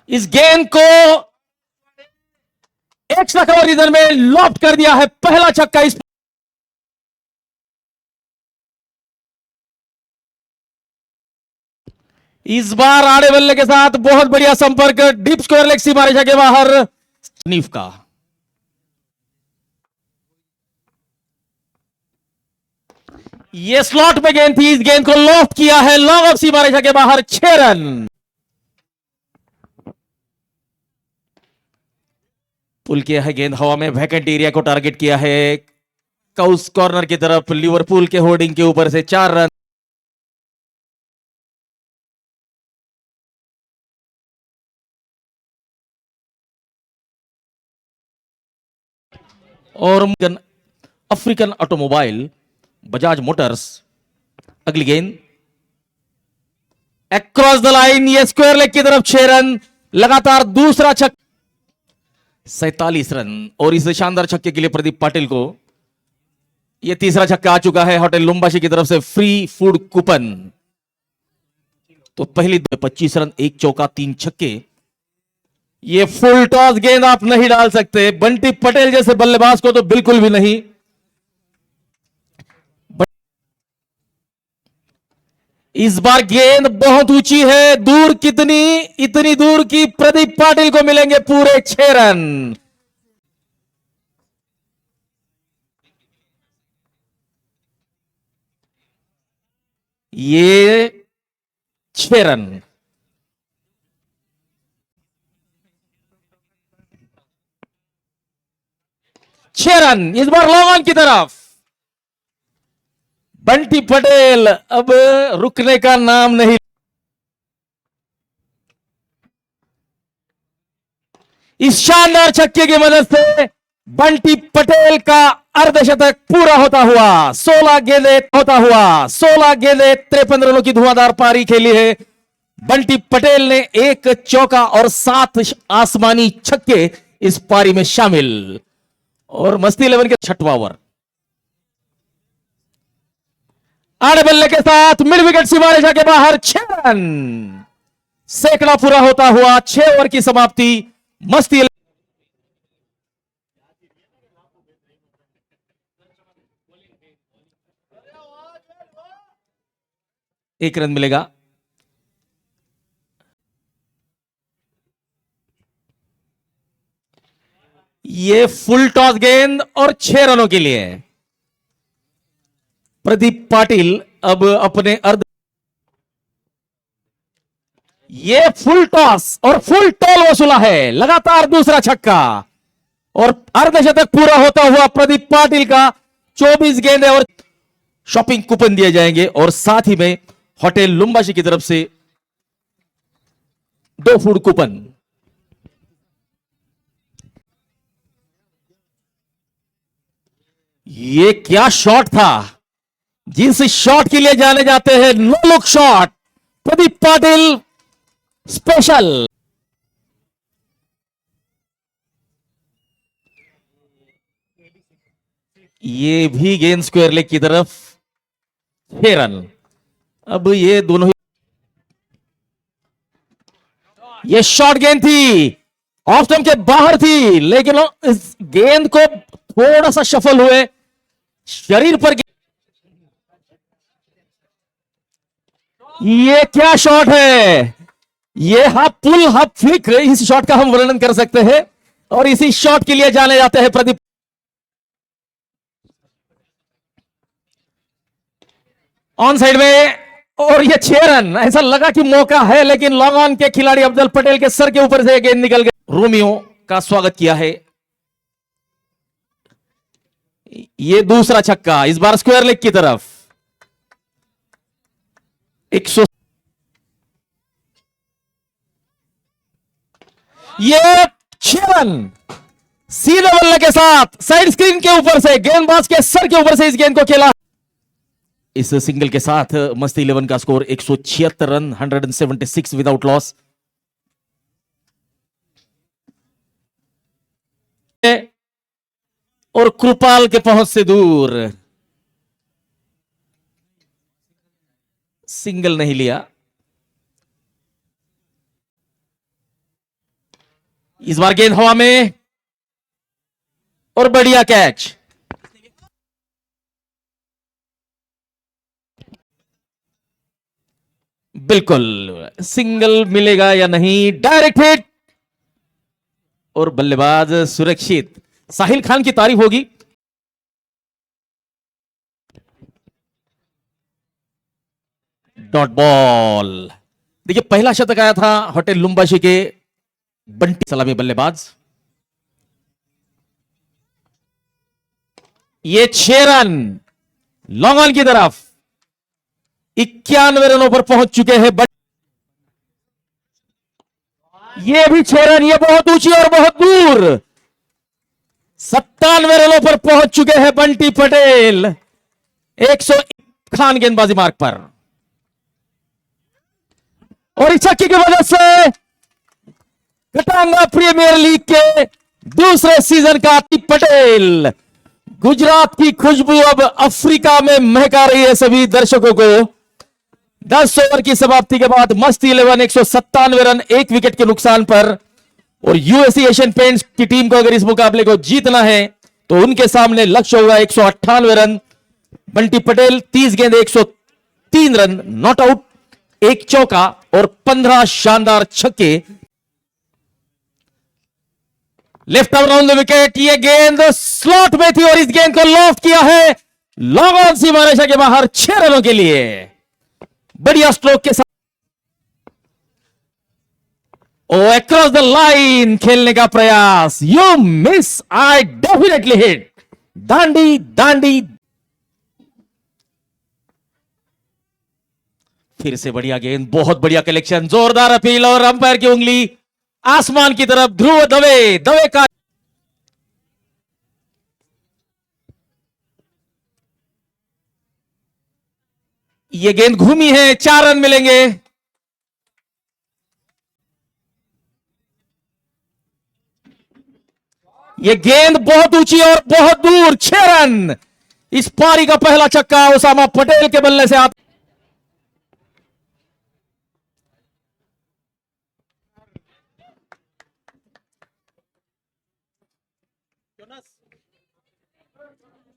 इस गेंद को एक्स्ट्रा कवर रीजन में लॉफ्ट कर दिया है, पहला छक्का इस बार आड़े बल्ले के साथ बहुत बढ़िया संपर्क, डीप स्क्वायर लेग सी मारे जाके बाहर नीफ का। ये स्लॉट में गेंद थी, इस गेंद को लॉफ्ट किया है, लॉन्ग ऑफ सी मारे जाके बाहर, 6 रन। पुल किया है गेंद हवा में, वैकेंट एरिया को टारगेट किया है, काउस कॉर्नर की तरफ, लिवरपूल के होर्डिंग के ऊपर से 4 रन। और अफ्रीकन ऑटोमोबाइल, बजाज मोटर्स, अगली गेंद अक्रॉस द लाइन, ये स्क्वायर लेग की तरफ, 6 रन, लगातार दूसरा छक्का, 47 रन। और इस शानदार छक्के के लिए प्रदीप पाटिल को यह तीसरा छक्का आ चुका है होटल लुम्बाशी की तरफ से, फ्री फूड कूपन। तो पहली 25 रन, 1 चौका 3 छक्के। ये फुल टॉस गेंद आप नहीं डाल सकते, बंटी पटेल जैसे बल्लेबाज को तो बिल्कुल भी नहीं। इस बार गेंद बहुत ऊंची है, दूर कितनी, इतनी दूर की प्रदीप पाटिल को मिलेंगे पूरे 6 रन। ये 6 रन। 6 रन इस बार लॉन्ग ऑन की तरफ। बंटी पटेल अब रुकने का नाम नहीं। इस शानदार छक्के की मदद से बंटी पटेल का अर्धशतक पूरा होता हुआ, 16 गेंदे होता हुआ, 16 गेंदे 53 रनों की धुआंधार पारी खेली है बंटी पटेल ने। 1 चौका और 7 आसमानी छक्के इस पारी में शामिल। और मस्ती 11 के 6वां ओवर, आड़े बल्ले के साथ मिड विकेट से मारे जाके बाहर, 6 रन। सैकड़ा पूरा होता हुआ 6 ओवर की समाप्ति। मस्ती 1 रन मिलेगा। ये फुल टॉस गेंद और 6 रनों के लिए प्रदीप पाटिल अब अपने अर्ध, ये फुल टॉस और फुल टॉल वसूला है, लगातार दूसरा छक्का और अर्धशतक पूरा होता हुआ प्रदीप पाटिल का। 24 गेंदें और शॉपिंग कूपन दिए जाएंगे और साथ ही में होटल लुम्बाशी की तरफ से 2 फूड कूपन। ये क्या शॉट था, जिस शॉट के लिए जाने जाते हैं no look shot, Pradeep Patil special. ये भी गेंद स्क्वायर लेग की तरफ, 6 रन। अब ये दोनों ही, ये शॉर्ट गेंद थी, ऑफ स्टंप के बाहर थी, लेकिन इस गेंद को थोड़ा सा शफल हुए शरीर पर। ये क्या शॉट है, ये हाफ पुल हाफ फ्लिक, इस शॉट का हम वर्णन कर सकते हैं। और इसी शॉट के लिए जाने जाते हैं प्रदीप। ऑन साइड में, और ये 6 रन। ऐसा लगा कि मौका है, लेकिन लॉन्ग ऑन के खिलाड़ी अफजल पटेल के सर के ऊपर से गेंद निकल गई। रोमियो का स्वागत किया है। ये दूसरा छक्का, इस बार स्क्वायर लेग की तरफ, 100। ये 6 रन सीधे बल्ले के साथ साइड स्क्रीन के ऊपर से, गेंदबाज के सर के ऊपर से इस गेंद को खेला। इस सिंगल के साथ मस्ती 11 का स्कोर 176 रन, 176 विदाउट लॉस। और कृपाल के पहुंच से दूर, सिंगल नहीं लिया। इस बार गेंद हवा में और बढ़िया कैच। बिल्कुल सिंगल मिलेगा या नहीं, डायरेक्ट हिट और बल्लेबाज सुरक्षित। साहिल खान की तारीफ होगी। Dot ball. देखिए पहला शतक आया था होटल लुम्बाशी के बंटी सलामी बल्लेबाज। ये 6 रन लॉन्ग ऑन की तरफ, 91 रनों पर पहुंच चुके हैं। ये भी 6 रन, ये बहुत ऊंची और बहुत दूर, 97 रनों पर पहुंच चुके हैं बंटी पटेल। 100 खान गेंदबाजी मार्ग पर, और इस छक्के की वजह से कटांगा प्रीमियर लीग के दूसरे सीजन का पटेल, गुजरात की खुशबू अब अफ्रीका में महका रही है सभी दर्शकों को। 10 ओवर की समाप्ति के बाद मस्त 11 197 रन 1 विकेट के नुकसान पर। और यूएसए एशियन पेंट्स की टीम को अगर इस मुकाबले को जीतना है तो उनके सामने लक्ष्य होगा 198 रन। बंटी पटेल 30 गेंद 103 रन, नॉट आउट, 1 चौका और 15 शानदार छक्के। लेफ्ट अराउंड द विकेट, ये गेंद स्लॉट में थी और इस गेंद को लॉफ्ट किया है लॉन्ग ऑन सीमा रेखा के बाहर 6 रनों के लिए। बढ़िया स्ट्रोक के साथ अक्रॉस द लाइन खेलने का प्रयास। You miss, I definitely hit. Dandi Dandi, फिर से बढ़िया गेंद, बहुत बढ़िया कलेक्शन, जोरदार अपील और अंपायर की उंगली आसमान की तरफ। ध्रुव दवे, दवे का ये गेंद घूमी है, 4 रन मिलेंगे। ये गेंद बहुत ऊंची और बहुत दूर, 6 रन। इस पारी का पहला छक्का उसामा पटेल के बल्ले से आता।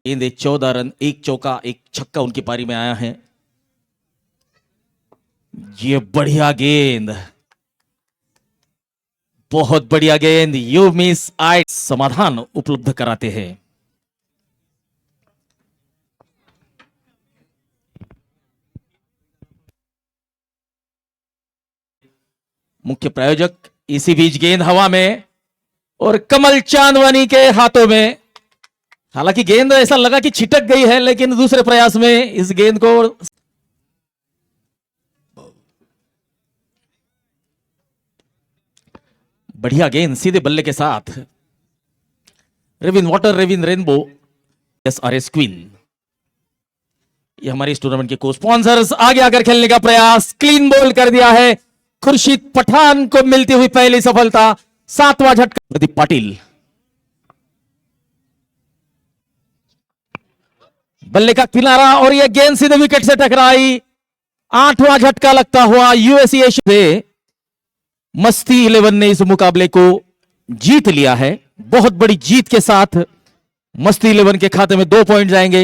गेंद 14 रन, 1 चौका 1 छक्का उनकी पारी में आया है। ये बढ़िया गेंद, बहुत बढ़िया गेंद, यू मिस आई समाधान उपलब्ध कराते हैं। मुख्य प्रायोजक इसी बीच गेंद हवा में और कमल चांदवानी के हाथों में। हालांकि गेंद ऐसा लगा कि छिटक गई है, लेकिन दूसरे प्रयास में इस गेंद को बढ़िया गेंद सीधे बल्ले के साथ। रेविन वाटर, रेविन रेनबो, SRS क्वीन, ये हमारे इस टूर्नामेंट के को स्पॉन्सर्स। आगे आकर खेलने का प्रयास, क्लीन बॉल कर दिया है। खुर्शीद पठान को मिलती हुई पहली सफलता। 7वां झटका प्रदीप पाटिल, बल्ले का किनारा और यह गेंद सीधे विकेट से टकराई। 8वां झटका लगता हुआ यूएसए से मस्ती 11 ने इस मुकाबले को जीत लिया है। बहुत बड़ी जीत के साथ मस्ती 11 के खाते में 2 पॉइंट जाएंगे।